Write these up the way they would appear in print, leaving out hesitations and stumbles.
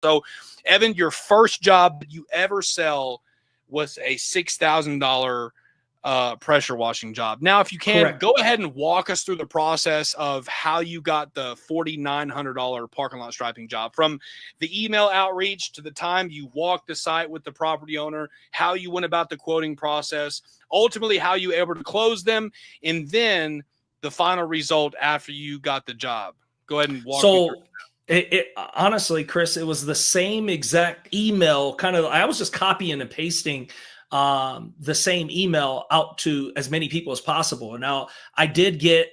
So, Evan, your first job that you ever sell was a $6,000 pressure washing job. Now, if you can, Correct. go ahead and walk us through the process of how you got the $4,900 parking lot striping job, from the email outreach to the time you walked the site with the property owner, how you went about the quoting process, ultimately how you were able to close them, and then the final result after you got the job. Go ahead and walk me through. So honestly, Chris, it was the same exact email. I was just copying and pasting the same email out to as many people as possible. Now, I did get,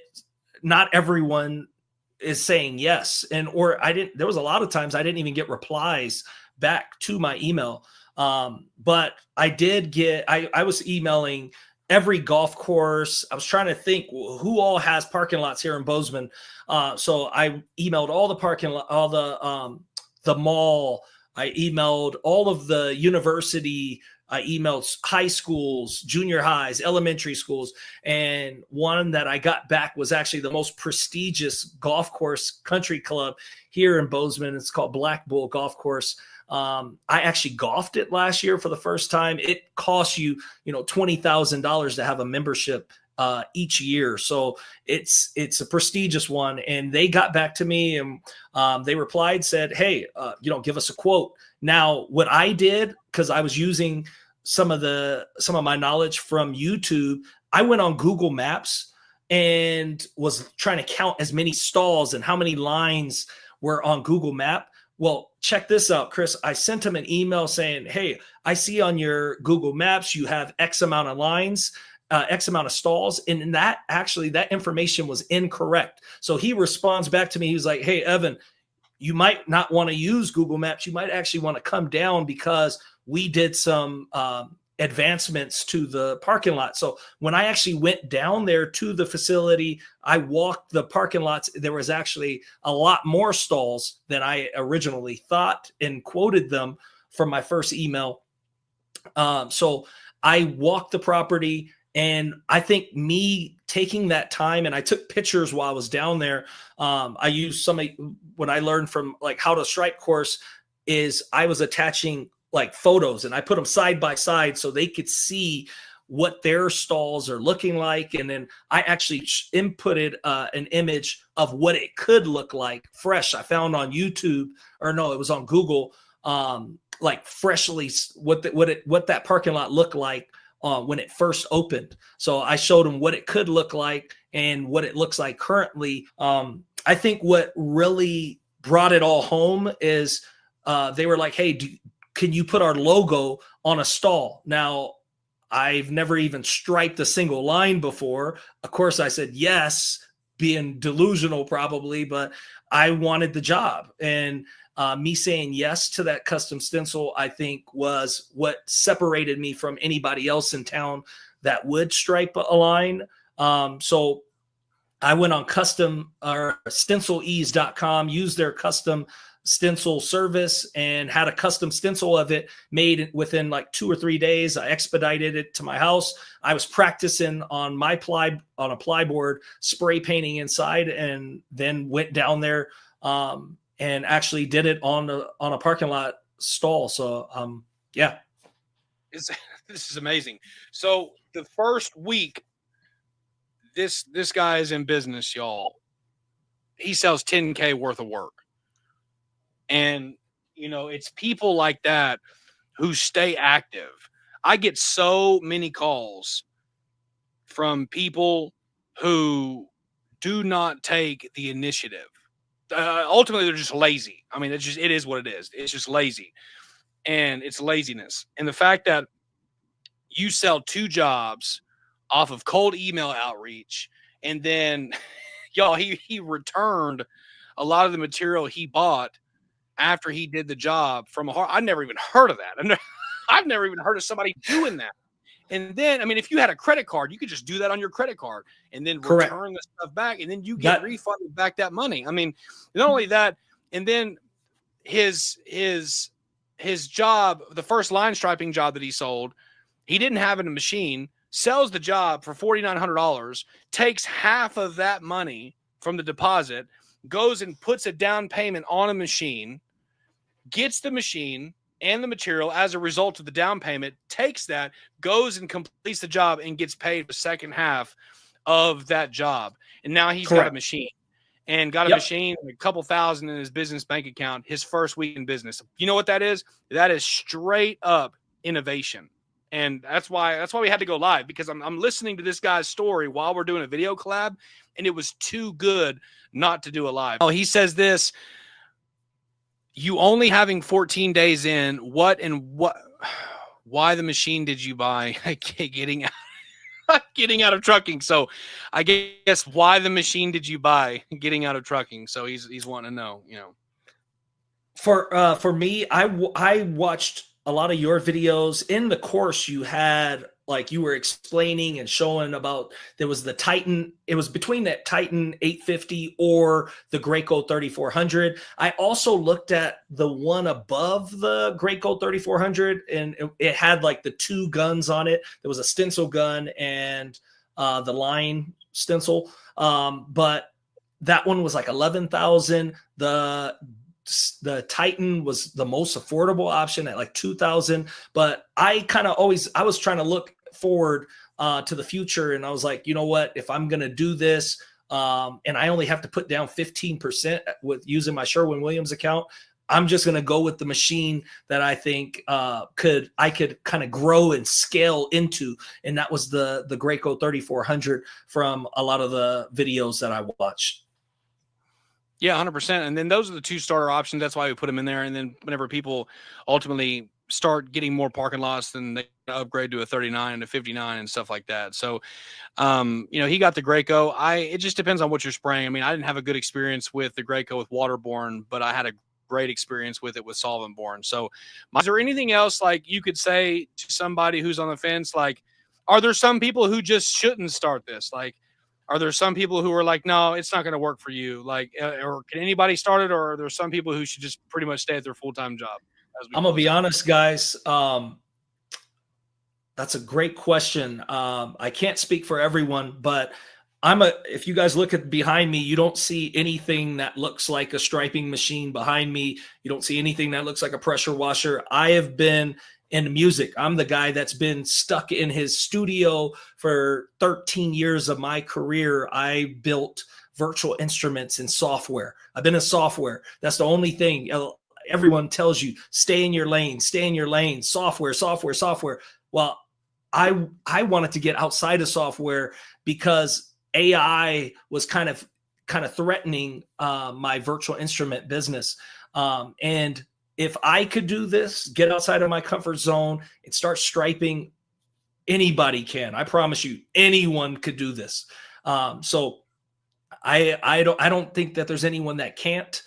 not everyone is saying yes, or I didn't. There was a lot of times I didn't even get replies back to my email. But I did get. I was emailing every golf course. I was trying to think who all has parking lots here in Bozeman. So I emailed all the parking lot, all the mall. I emailed all of the university. I emailed high schools, junior highs, elementary schools. And one that I got back was actually the most prestigious golf course country club here in Bozeman. It's called Black Bull Golf Course. I actually golfed it last year for the first time. It costs you, $20,000 to have a membership each year. So it's a prestigious one. And they got back to me and they replied, said, hey, give us a quote. Now, what I did, because I was using some of my knowledge from YouTube, I went on Google Maps and was trying to count as many stalls and how many lines were on Google Map. Well, check this out, Chris. I sent him an email saying, hey, I see on your Google Maps you have X amount of lines, X amount of stalls. And that information was incorrect. So he responds back to me. He was like, hey, Evan, you might not want to use Google Maps. You might actually want to come down because we did some advancements to the parking lot. So when I actually went down there to the facility, I walked the parking lots. There was actually a lot more stalls than I originally thought and quoted them from my first email. So I walked the property. And I think me taking that time, and I took pictures while I was down there. I used what I learned from like How to Stripe course is I was attaching like photos and I put them side by side so they could see what their stalls are looking like. And then I actually inputted an image of what it could look like fresh. I found on YouTube, or no, it was on Google, like freshly what that parking lot looked like when it first opened. So I showed them what it could look like and what it looks like currently. I think what really brought it all home is they were like, hey, can you put our logo on a stall? Now, I've never even striped a single line before. Of course, I said yes, being delusional probably, but I wanted the job. And me saying yes to that custom stencil, I think, was what separated me from anybody else in town that would stripe a line. So I went on custom or stencilease.com, used their custom stencil service and had a custom stencil of it made within like 2 or 3 days. I expedited it to my house. I was practicing on a plyboard, spray painting inside, and then went down there and actually did it on a parking lot stall. So yeah. This is amazing. So the first week, this guy is in business, y'all. He sells $10K worth of work. And, it's people like that who stay active. I get so many calls from people who do not take the initiative. Ultimately, they're just lazy. I mean, it is what it is. It's just lazy. And it's laziness. And the fact that you sell 2 jobs off of cold email outreach, and then, y'all, he returned a lot of the material he bought after he did the job from I never even heard of that. I've never even heard of somebody doing that. And then, I mean, if you had a credit card, you could just do that on your credit card and then return the stuff back, and then you get refunded back that money. I mean, not only that, and then his job, the first line striping job that he sold, he didn't have in a machine, sells the job for $4,900, takes half of that money from the deposit, goes and puts a down payment on a machine, gets the machine and the material as a result of the down payment, takes that, goes and completes the job, and gets paid the second half of that job. And now he's got a machine. And got a machine and a couple thousand in his business bank account his first week in business. You know what that is? That is straight up innovation. And that's why we had to go live, because I'm listening to this guy's story while we're doing a video collab, and it was too good not to do a live. Oh, he says this: you only having 14 days in, why the machine did you buy? Getting out of trucking. So I guess, why the machine did you buy getting out of trucking? So he's wanting to know, For me, I watched a lot of your videos. In the course, you had, like, you were explaining and showing about, there was the Titan. It was between that Titan 850 or the Graco 3400. I also looked at the one above the Graco 3400, and it had like the two guns on it. There was a stencil gun and the line stencil. But that one was like 11,000. The Titan was the most affordable option at like 2,000. But I was trying to look forward to the future, and I was like, you know what, if I'm gonna do this, and I only have to put down 15% with using my Sherwin-Williams account, I'm just gonna go with the machine that I think I could kind of grow and scale into, and that was the Graco 3400 from a lot of the videos that I watched. Yeah, 100%. And then those are the two starter options. That's why we put them in there. And then whenever people ultimately start getting more parking lots, then they upgrade to a 39 and a 59 and stuff like that. So, he got the Graco. It just depends on what you're spraying. I mean, I didn't have a good experience with the Graco with waterborne, but I had a great experience with it with solvent-borne. So is there anything else like you could say to somebody who's on the fence? Like, are there some people who just shouldn't start this? Like, are there some people who are like, no, it's not going to work for you? Like, or can anybody start it? Or are there some people who should just pretty much stay at their full-time job? I'm going to be honest, guys. That's a great question. I can't speak for everyone, but if you guys look at behind me, you don't see anything that looks like a striping machine behind me. You don't see anything that looks like a pressure washer. I have been in music. I'm the guy that's been stuck in his studio for 13 years of my career. I built virtual instruments and software. I've been in software. That's the only thing. Everyone tells you, stay in your lane, software. Well, I wanted to get outside of software because AI was kind of threatening my virtual instrument business. And if I could do this, get outside of my comfort zone and start striping, anybody can. I promise you, anyone could do this. So I don't think that there's anyone that can't.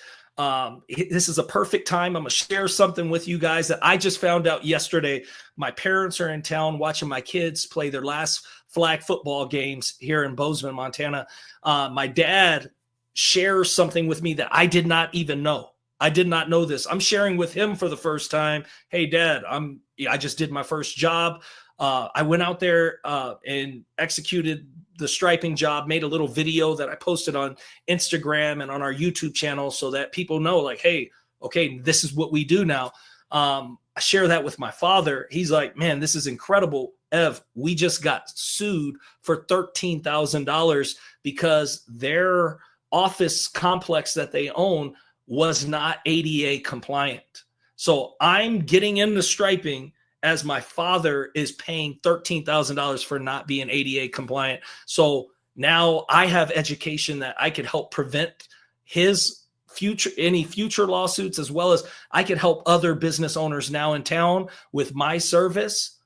This is a perfect time. I'm gonna share something with you guys that I just found out yesterday. My parents are in town watching my kids play their last flag football games here in Bozeman, Montana. My dad shares something with me that I did not even know. I did not know this. I'm sharing with him for the first time. Hey, Dad, I just did my first job. I went out there and executed the striping job, made a little video that I posted on Instagram and on our YouTube channel so that people know, like, hey, okay, this is what we do now. I share that with my father. He's like, man, this is incredible. Ev, we just got sued for $13,000 because their office complex that they own was not ADA compliant. So I'm getting into striping as my father is paying $13,000 for not being ADA compliant. So now I have education that I could help prevent any future lawsuits, as well as I could help other business owners now in town with my service.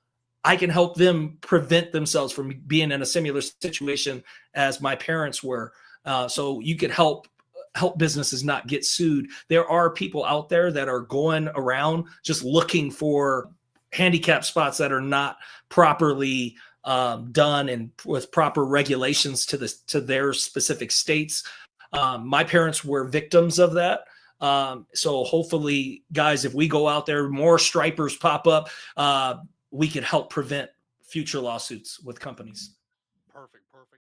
I can help them prevent themselves from being in a similar situation as my parents were. So you could help businesses not get sued. There are people out there that are going around just looking for handicap spots that are not properly done and with proper regulations to their specific states. My parents were victims of that. So hopefully, guys, if we go out there, more stripers pop up, we can help prevent future lawsuits with companies.